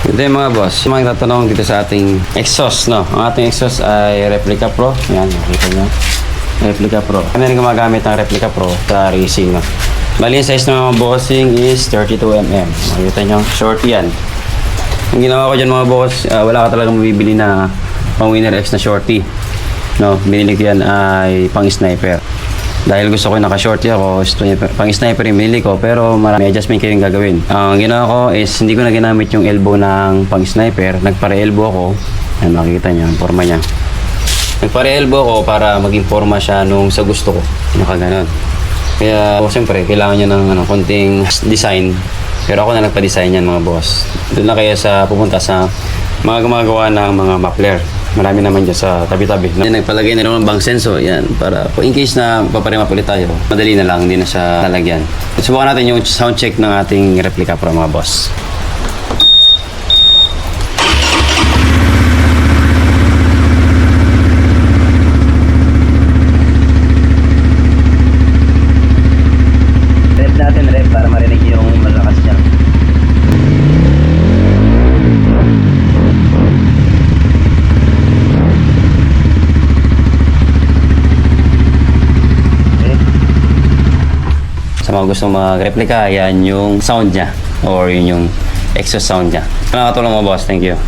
Ito yung mga boss, yung mga tatanong dito sa ating exhaust, no? Ang ating exhaust ay Replica Pro. Yan, nakita nyo. Replica Pro. Kami rin gumagamit ng Replica Pro sa racing, no? Bali, yung size ng mga bossing is 32mm. Makikita nyo, short yan. Ang ginawa ko dyan mga boss, wala ka talagang mabibili na pang Winner X na shorty. No, binili ko yan ay pang sniper. Dahil gusto ko yung naka-shorty ako, pang sniper yung binili ko, pero may adjustment kayong gagawin. Ang ginawa ko is, hindi ko na ginamit yung elbow ng pang sniper. Nagpare-elbow ako. Yan, makikita nyo, ang forma niya. Nagpare-elbow ako para maging forma siya nung sa gusto ko. Nakaganon. Kaya, siyempre, kailangan nyo ng konting design. Pero ako na nagpa-design yan mga boss. Doon na kaya sa pupunta sa mga gumagawa ng mga muffler. Marami naman dyan sa tabi-tabi. Nagpalagay na naman bang senso. Yan, para in case na paparema ulit tayo, madali na lang, hindi na siya lalagyan. Subukan natin yung sound check ng ating Replica Pro mga boss. Rep natin, rep, para marinig yung malakas niya. Sa mga gustong mag-replika, yan yung sound niya or yun yung exhaust sound niya. Nakakatulong mga boss, thank you.